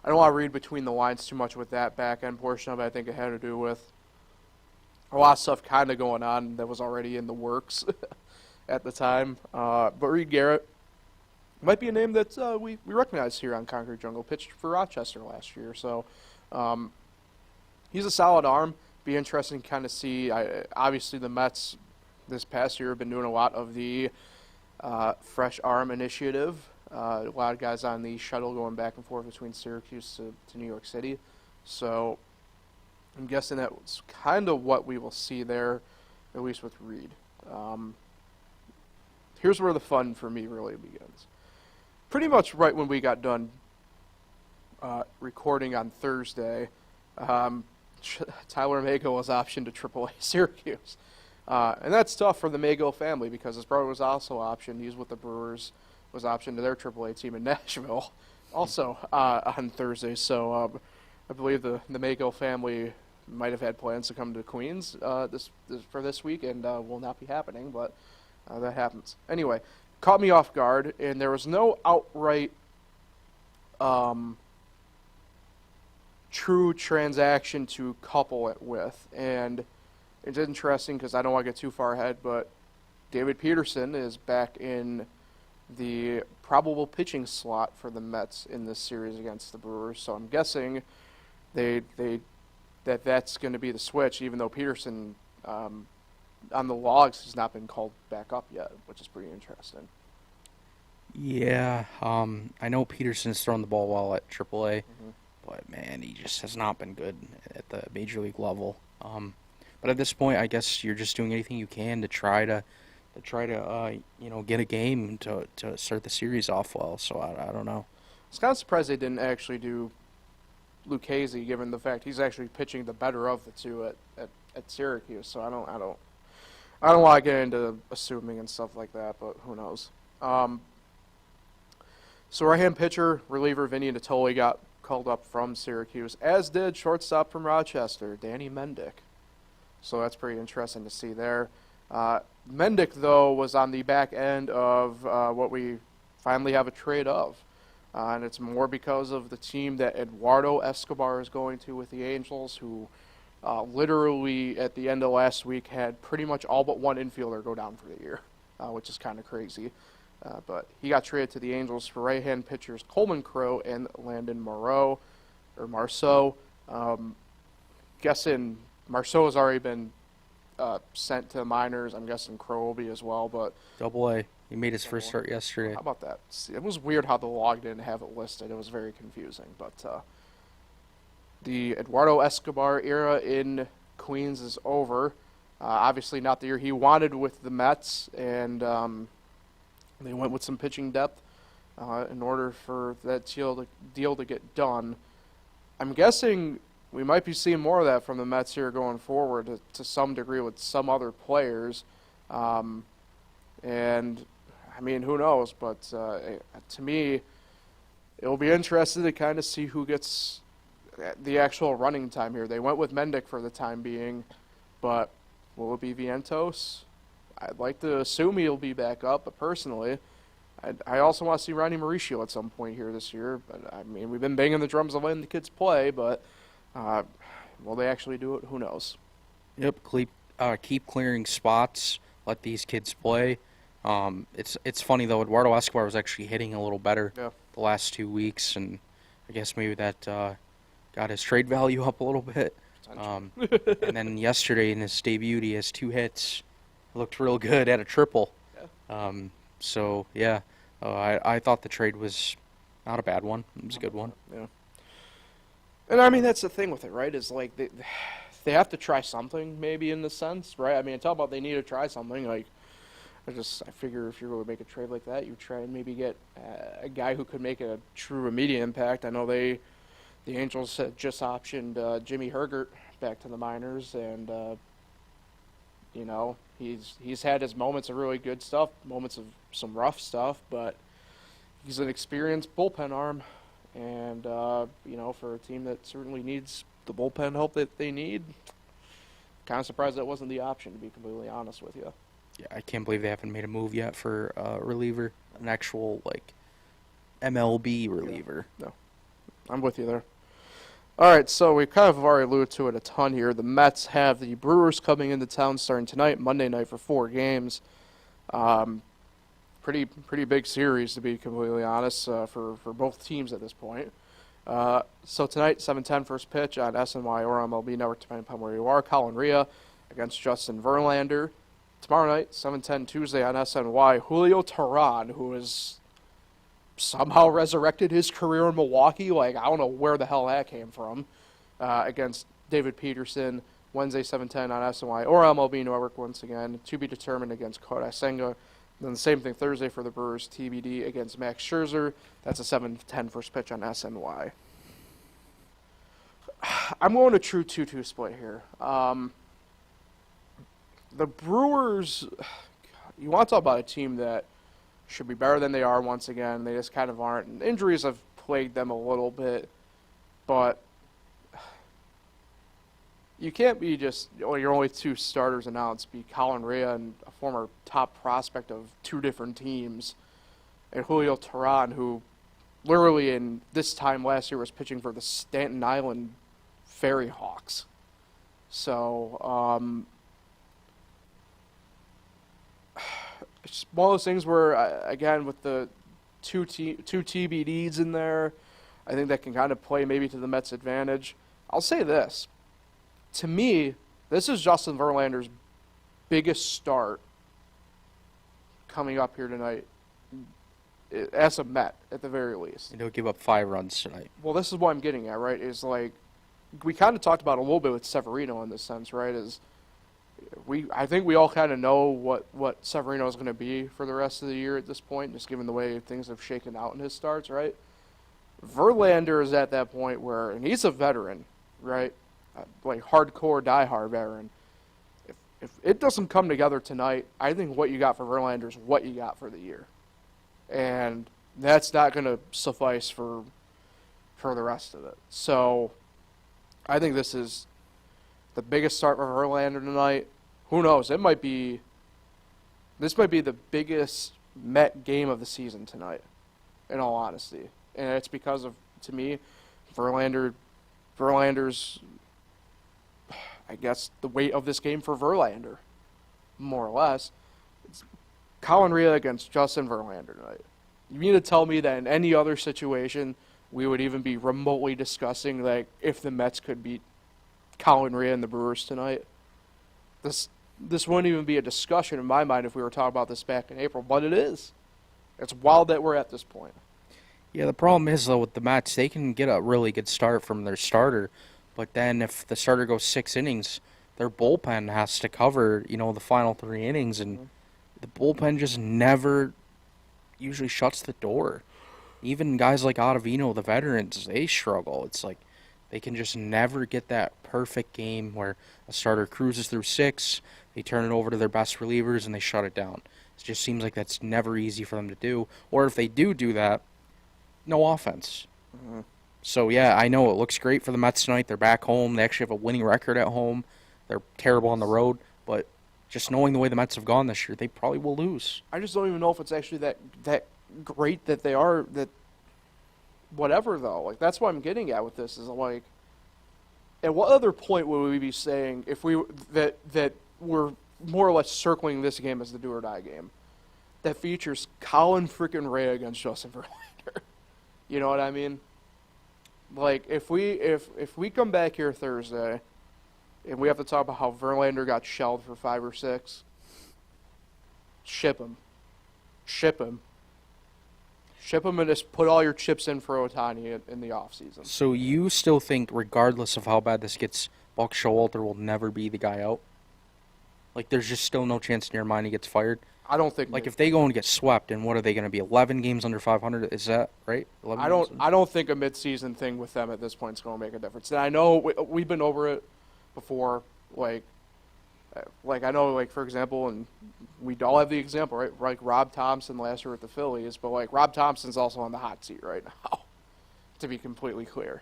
don't want to read between the lines too much with that back end portion of it. I think it had to do with a lot of stuff kind of going on that was already in the works at the time. But Reed Garrett might be a name that we recognize here on Concrete Jungle. Pitched for Rochester last year. So he's a solid arm. Be interesting to kind of see. Obviously, the Mets this past year have been doing a lot of the fresh arm initiative. A lot of guys on the shuttle going back and forth between Syracuse to New York City. So I'm guessing that's kind of what we will see there, at least with Reed. Here's where the fun for me really begins. Pretty much right when we got done recording on Thursday, Tyler Mago was optioned to AAA Syracuse. And that's tough for the Mago family because his brother was also optioned. He's with the Brewers, was optioned to their AAA team in Nashville also on Thursday. So I believe the Mago family might have had plans to come to Queens for this week, and will not be happening, but that happens. Anyway, caught me off guard, and there was no outright true transaction to couple it with. And it's interesting because I don't want to get too far ahead, but David Peterson is back in the probable pitching slot for the Mets in this series against the Brewers. So I'm guessing that's going to be the switch, even though Peterson on the logs has not been called back up yet, which is pretty interesting. Yeah, I know Peterson's thrown the ball well at AAA, but man, he just has not been good at the major league level. But at this point, I guess you're just doing anything you can to try to get a game to start the series off well. So I don't know. I was kind of surprised they didn't actually do Lucchesi, given the fact he's actually pitching the better of the two at Syracuse. So I don't want to get into assuming and stuff like that, but who knows. So right-hand pitcher, reliever Vinny Natoli got called up from Syracuse, as did shortstop from Rochester, Danny Mendick. So that's pretty interesting to see there. Mendick, though, was on the back end of what we finally have a trade of. And it's more because of the team that Eduardo Escobar is going to with the Angels, who literally at the end of last week had pretty much all but one infielder go down for the year, which is kind of crazy. But he got traded to the Angels for right-hand pitchers Coleman Crowe and Landon Marceau. Guessing Marceau has already been sent to the minors. I'm guessing Crowe will be as well. But Double-A. He made his first start yesterday. How about that? It was weird how the log didn't have it listed. It was very confusing. But the Eduardo Escobar era in Queens is over. Obviously not the year he wanted with the Mets, and they went with some pitching depth in order for that deal to get done. I'm guessing we might be seeing more of that from the Mets here going forward to some degree with some other players. And, I mean, who knows? But to me, it'll be interesting to kind of see who gets the actual running time here. They went with Mendick for the time being, but Will it be Vientos? I'd like to assume he'll be back up, but personally, I also want to see Ronnie Mauricio at some point here this year. But I mean, we've been banging the drums of letting the kids play, but will they actually do it? Who knows? Yep, keep clearing spots. Let these kids play. It's funny though. Eduardo Escobar was actually hitting a little better the last 2 weeks, and I guess maybe that got his trade value up a little bit. And then yesterday in his debut, he has 2 hits. Looked real good at a triple. Yeah. So yeah, I thought the trade was not a bad one. It was a good one. Yeah. And I mean that's the thing with it, right? Is like they have to try something, maybe in the sense, right? I mean, talk about they need to try something. Like I figure if you're going to make a trade like that, you try and maybe get a guy who could make a true immediate impact. I know the Angels had just optioned Jimmy Hergert back to the minors, and you know he's had his moments of really good stuff, moments of some rough stuff, but he's an experienced bullpen arm, and you know, for a team that certainly needs the bullpen help that they need, kind of surprised that wasn't the option, to be completely honest with you. Yeah, I can't believe they haven't made a move yet for a reliever, an actual like MLB reliever. Yeah. No, I'm with you there. All right, so we kind of already alluded to it a ton here. The Mets have the Brewers coming into town starting tonight, Monday night, for 4 games. Pretty big series, to be completely honest, for both teams at this point. So tonight, 7:10 first pitch on SNY or MLB Network, depending upon where you are. Colin Rea against Justin Verlander. Tomorrow night, 7:10 Tuesday on SNY, Julio Teheran, who has somehow resurrected his career in Milwaukee. Like, I don't know where the hell that came from. Against David Peterson, Wednesday, 7:10 on SNY or MLB Network once again, to be determined against Kodai Senga. Then the same thing Thursday for the Brewers, TBD against Max Scherzer. That's a 7:10 first pitch on SNY. I'm going to true 2-2 split here. The Brewers, you want to talk about a team that should be better than they are once again. They just kind of aren't. And injuries have plagued them a little bit, but you can't be just, your only 2 starters announced be Colin Rea and a former top prospect of 2 different teams, and Julio Teheran, who literally in this time last year was pitching for the Staten Island Ferry Hawks. So, it's one of those things where, again, with the two TBDs in there, I think that can kind of play maybe to the Mets' advantage. I'll say this. To me, this is Justin Verlander's biggest start coming up here tonight, as a Met, at the very least. And he'll give up 5 runs tonight. Well, this is what I'm getting at, right? Is like, we kind of talked about a little bit with Severino in this sense, right? Is I think we all kind of know what Severino is going to be for the rest of the year at this point, just given the way things have shaken out in his starts, right? Verlander is at that point where, and he's a veteran, right? Like hardcore, diehard veteran. If it doesn't come together tonight, I think what you got for Verlander is what you got for the year. And that's not going to suffice for the rest of it. So I think this is the biggest start for Verlander tonight. Who knows? This might be the biggest Met game of the season tonight, in all honesty. And it's because of, to me, Verlander's, I guess, the weight of this game for Verlander, more or less. It's Colin Rea against Justin Verlander tonight. You mean to tell me that in any other situation we would even be remotely discussing, like, if the Mets could beat Colin Rea and the Brewers tonight? This wouldn't even be a discussion in my mind if we were talking about this back in April, but it is. It's wild that we're at this point. Yeah, the problem is, though, with the Mets, they can get a really good start from their starter, but then if the starter goes 6 innings, their bullpen has to cover, the final 3 innings, and the bullpen just never usually shuts the door. Even guys like Ottavino, the veterans, they struggle. It's like they can just never get that perfect game where a starter cruises through 6, they turn it over to their best relievers, and they shut it down. It just seems like that's never easy for them to do. Or if they do that, no offense. Mm-hmm. So, yeah, I know it looks great for the Mets tonight. They're back home. They actually have a winning record at home. They're terrible on the road. But just knowing the way the Mets have gone this year, they probably will lose. I just don't even know if it's actually that great that they are that. Whatever though, like that's what I'm getting at with this is like, at what other point would we be saying if we that we're more or less circling this game as the do or die game that features Colin freaking Ray against Justin Verlander? You know what I mean? Like if we come back here Thursday and we have to talk about how Verlander got shelled for 5 or 6, ship him. Ship him and just put all your chips in for Ohtani in the offseason. So you still think, regardless of how bad this gets, Buck Showalter will never be the guy out? Like, there's just still no chance in your mind he gets fired? I don't think. Like, if they go and get swept, and what are they going to be, 11 games under 500? Is that right? I don't think a midseason thing with them at this point is going to make a difference. And I know we've been over it before. Like I know, like for example, and we all have the example, right? Like Rob Thompson last year with the Phillies, but like Rob Thompson's also on the hot seat right now. To be completely clear,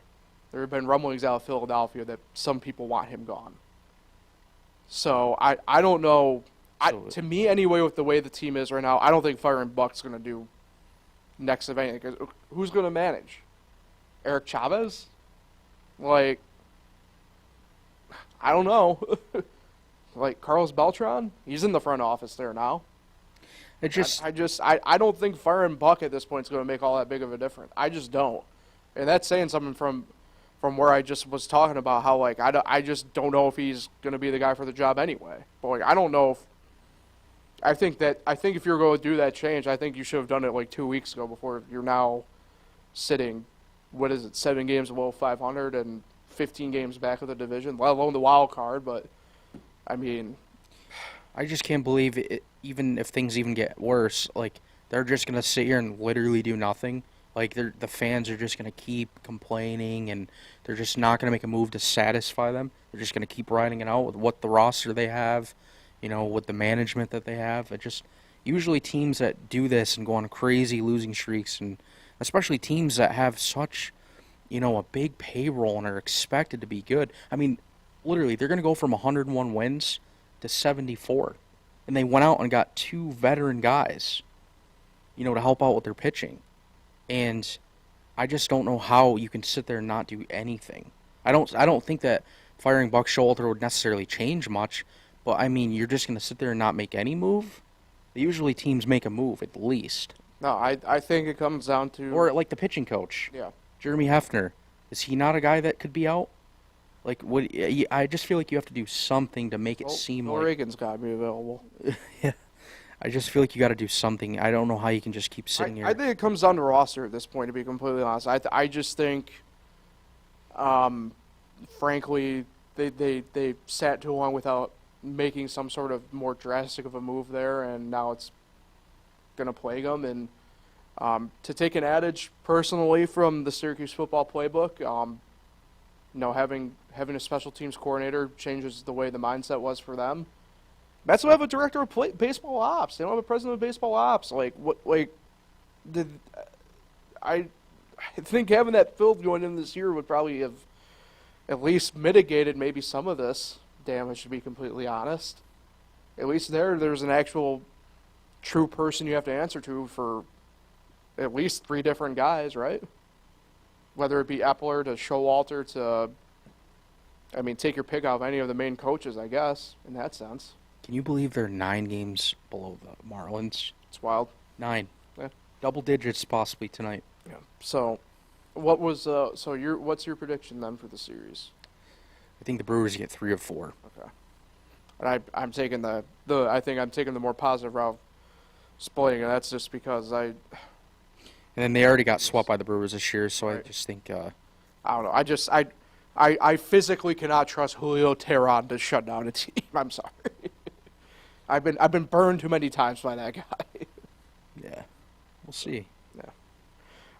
there have been rumblings out of Philadelphia that some people want him gone. So I don't know. To me anyway, with the way the team is right now, I don't think firing Buck's going to do next of anything. 'Cause who's going to manage? Eric Chavez? Like, I don't know. Like Carlos Beltran, he's in the front office there now. I don't think firing Buck at this point is going to make all that big of a difference. I just don't, and that's saying something from where I just was talking about how like I just don't know if he's going to be the guy for the job anyway. But like I don't know if I think if you're going to do that change, I think you should have done it like 2 weeks ago before you're now sitting. What is it? 7 games below 500 and 15 games back of the division, let alone the wild card, but. I mean, I just can't believe it, even if things even get worse, like, they're just going to sit here and literally do nothing. Like, the fans are just going to keep complaining, and they're just not going to make a move to satisfy them. They're just going to keep riding it out with what the roster they have, you know, with the management that they have. It just, usually teams that do this and go on crazy losing streaks, and especially teams that have such, you know, a big payroll and are expected to be good. I mean, literally, they're going to go from 101 wins to 74. And they went out and got 2 veteran guys, you know, to help out with their pitching. And I just don't know how you can sit there and not do anything. I don't think that firing Buck Showalter would necessarily change much, but I mean, you're just going to sit there and not make any move? Usually teams make a move at least. No, I think it comes down to... Or like the pitching coach. Yeah. Jeremy Hefner. Is he not a guy that could be out? Like, I just feel like you have to do something to make it seem like... Oregon's got to be available. Yeah. I just feel like you got to do something. I don't know how you can just keep sitting here. I think it comes down to roster at this point, to be completely honest. I just think, frankly, they sat too long without making some sort of more drastic of a move there, and now it's going to plague them. And to take an adage personally from the Syracuse football playbook, you know, having a special teams coordinator changes the way the mindset was for them. Mets don't have a director of baseball ops. They don't have a president of baseball ops. Like what? Like, I think having that filled going in this year would probably have at least mitigated maybe some of this damage. To be completely honest, at least there's an actual true person you have to answer to for at least 3 different guys, right? Whether it be Epler to Showalter to, I mean, take your pick out of any of the main coaches, I guess, in that sense. Can you believe they're 9 games below the Marlins? It's wild. 9. Yeah. Double digits possibly tonight. Yeah. So, what's your prediction then for the series? I think the Brewers get 3 of 4. Okay. And I'm taking I think I'm taking the more positive route, splitting, and that's just because And then they already got swept by the Brewers this year, so right. I just think... I don't know. I physically cannot trust Julio Teheran to shut down a team. I'm sorry. I've been burned too many times by that guy. Yeah. We'll see. Yeah.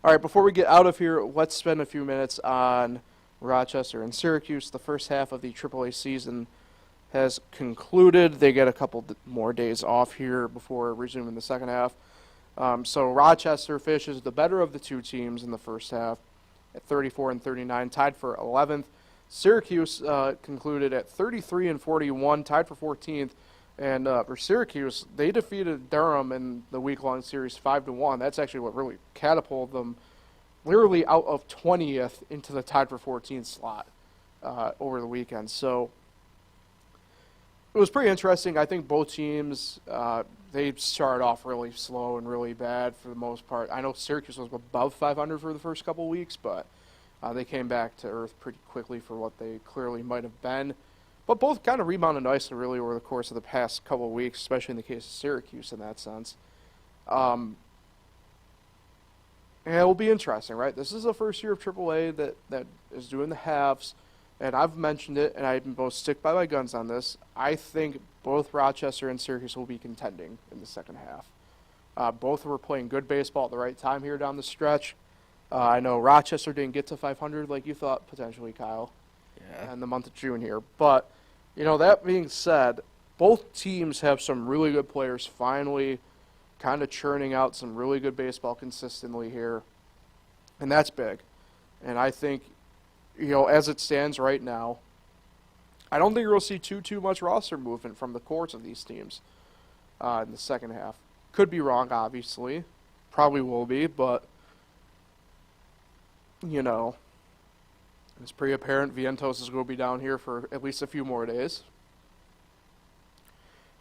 All right, before we get out of here, let's spend a few minutes on Rochester and Syracuse. The first half of the AAA season has concluded. They get a couple more days off here before resuming the second half. So Rochester finishes the better of the 2 teams in the first half at 34 and 39, tied for 11th. Syracuse concluded at 33 and 41, tied for 14th. And for Syracuse, they defeated Durham in the week-long series 5-1. That's actually what really catapulted them literally out of 20th into the tied for 14th slot over the weekend. So it was pretty interesting. I think both teams, they started off really slow and really bad for the most part. I know Syracuse was above 500 for the first couple of weeks, but they came back to earth pretty quickly for what they clearly might have been. But both kind of rebounded nicely, really, over the course of the past couple of weeks, especially in the case of Syracuse in that sense. And it will be interesting, right? This is the first year of AAA that is doing the halves. And I've mentioned it, and I both stick by my guns on this. I think both Rochester and Syracuse will be contending in the second half. Both were playing good baseball at the right time here down the stretch. I know Rochester didn't get to 500 like you thought, potentially, Kyle, in the month of June here. But, that being said, both teams have some really good players finally kind of churning out some really good baseball consistently here. And that's big. And I think, as it stands right now, I don't think you'll see too much roster movement from the cores of these teams in the second half. Could be wrong, obviously. Probably will be, but, it's pretty apparent Vientos is going to be down here for at least a few more days.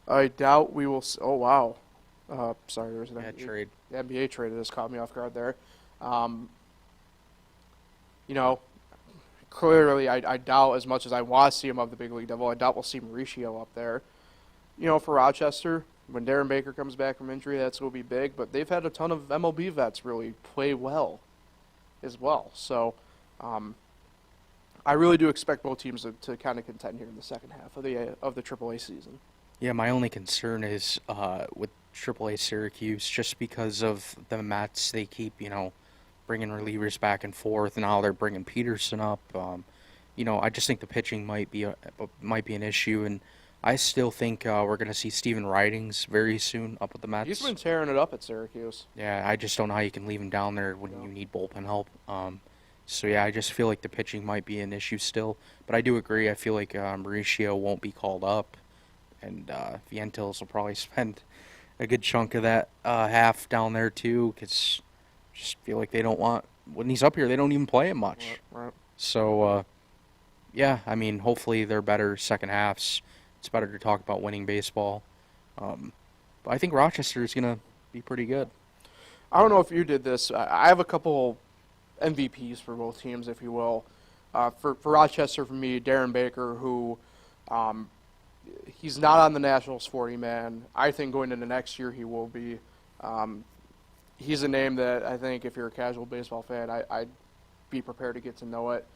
I doubt we will. Oh, wow. Sorry, there's an trade. The NBA trade that just caught me off guard there. Clearly, I doubt as much as I want to see him up the big league level. I doubt we'll see Mauricio up there. For Rochester, when Darren Baker comes back from injury, that's going to be big. But they've had a ton of MLB vets really play well as well. So I really do expect both teams to kind of contend here in the second half of the AAA season. Yeah, my only concern is with AAA Syracuse, just because of the Mets, they keep, bringing relievers back and forth, and now they're bringing Peterson up. I just think the pitching might be an issue, and I still think we're going to see Steven Ridings very soon up with the Mets. He's been tearing it up at Syracuse. Yeah, I just don't know how you can leave him down there when you need bullpen help. So, yeah, I just feel like the pitching might be an issue still. But I do agree. I feel like Mauricio won't be called up, and Vientos will probably spend a good chunk of that half down there, too, because I just feel like they don't want – when he's up here, they don't even play him much. Right. So, hopefully they're better second halves. It's better to talk about winning baseball. But I think Rochester is going to be pretty good. I don't know if you did this. I have a couple MVPs for both teams, if you will. For Rochester, for me, Darren Baker, who he's not on the Nationals 40-man. I think going into next year he will be. He's a name that I think if you're a casual baseball fan, I'd be prepared to get to know it.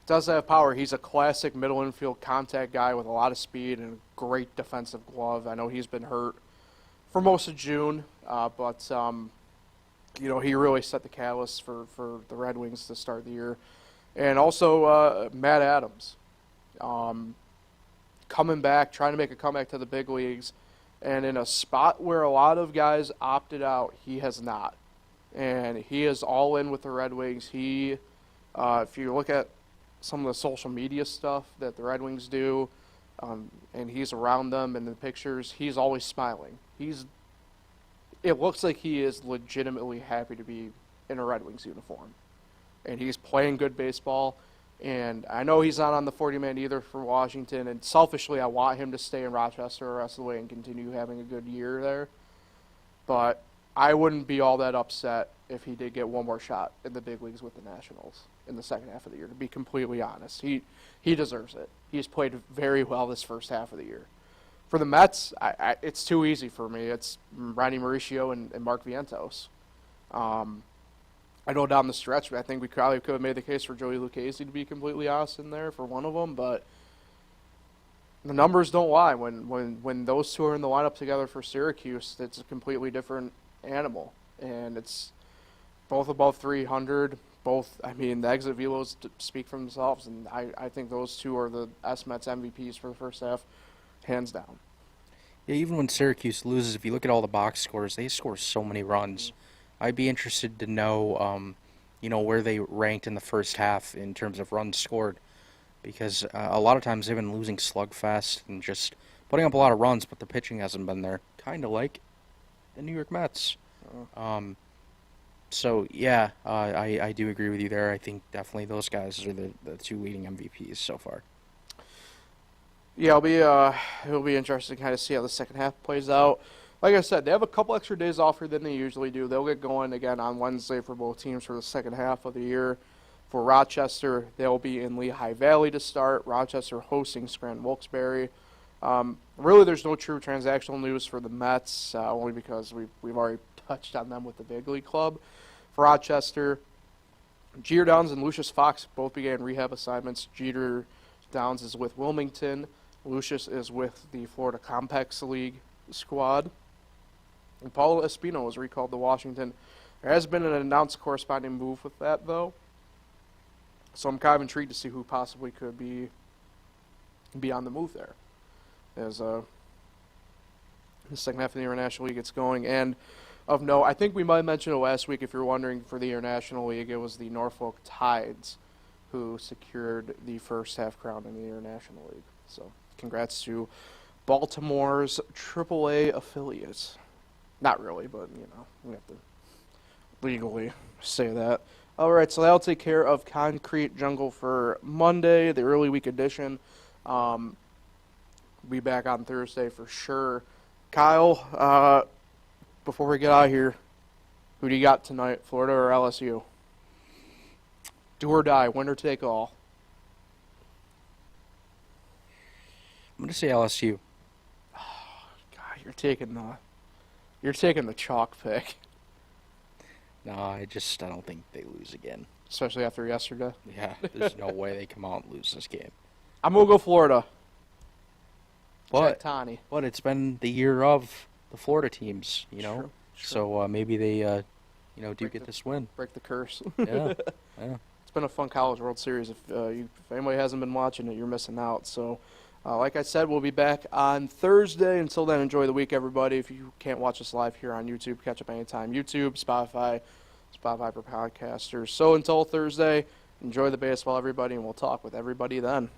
Does have power. He's a classic middle infield contact guy with a lot of speed and a great defensive glove. I know he's been hurt for most of June, but he really set the catalyst for the Red Wings to start the year. And also Matt Adams, coming back, trying to make a comeback to the big leagues, and in a spot where a lot of guys opted out, he has not. And he is all in with the Red Wings. He, if you look at some of the social media stuff that the Red Wings do, and he's around them in the pictures, he's always smiling. It looks like he is legitimately happy to be in a Red Wings uniform. And he's playing good baseball. And I know he's not on the 40-man either for Washington. And selfishly, I want him to stay in Rochester the rest of the way and continue having a good year there. But I wouldn't be all that upset if he did get one more shot in the big leagues with the Nationals in the second half of the year, to be completely honest. He deserves it. He's played very well this first half of the year. For the Mets, it's too easy for me. It's Ronnie Mauricio and Mark Vientos. I know down the stretch, I think we probably could have made the case for Joey Lucchesi, to be completely honest, in there for one of them, but the numbers don't lie. When those two are in the lineup together for Syracuse, it's a completely different animal, and it's both above 300. Both, the exit velos speak for themselves, and I think those two are the S-Mets MVPs for the first half, hands down. Yeah, even when Syracuse loses, if you look at all the box scores, they score so many runs. I'd be interested to know, where they ranked in the first half in terms of runs scored. because a lot of times they've been losing slugfest and just putting up a lot of runs, but the pitching hasn't been there. Kind of like the New York Mets. So yeah, I do agree with you there. I think definitely those guys are the two leading MVPs so far. Yeah, it'll be interesting to kind of see how the second half plays out. Like I said, they have a couple extra days off here than they usually do. They'll get going again on Wednesday for both teams for the second half of the year. For Rochester, they'll be in Lehigh Valley to start. Rochester hosting Scranton Wilkes-Barre. Really, there's no true transactional news for the Mets, only because we've already touched on them with the big league club. For Rochester, Jeter Downs and Lucius Fox both began rehab assignments. Jeter Downs is with Wilmington. Lucius is with the Florida Complex League squad. And Paulo Espino was recalled to Washington. There has been an announced corresponding move with that, though. So I'm kind of intrigued to see who possibly could be on the move there as the second half of the International League gets going. And of note, I think we might have mentioned it last week if you're wondering, for the International League, it was the Norfolk Tides who secured the first half crown in the International League. So congrats to Baltimore's AAA affiliates. Not really, but, we have to legally say that. All right, so that'll take care of Concrete Jungle for Monday, the early week edition. We'll be back on Thursday for sure. Kyle, before we get out of here, who do you got tonight, Florida or LSU? Do or die, win or take all. I'm going to say LSU. Oh, God, you're taking the chalk pick. No, I don't think they lose again. Especially after yesterday. Yeah, there's no way they come out and lose this game. I'm going to go Florida. But, Tani. But it's been the year of the Florida teams, Sure. So maybe they, do get this win. Break the curse. Yeah. It's been a fun College World Series. If anybody hasn't been watching it, you're missing out. So, like I said, we'll be back on Thursday. Until then, enjoy the week, everybody. If you can't watch us live here on YouTube, catch up anytime. YouTube, Spotify for podcasters. So until Thursday, enjoy the baseball, everybody, and we'll talk with everybody then.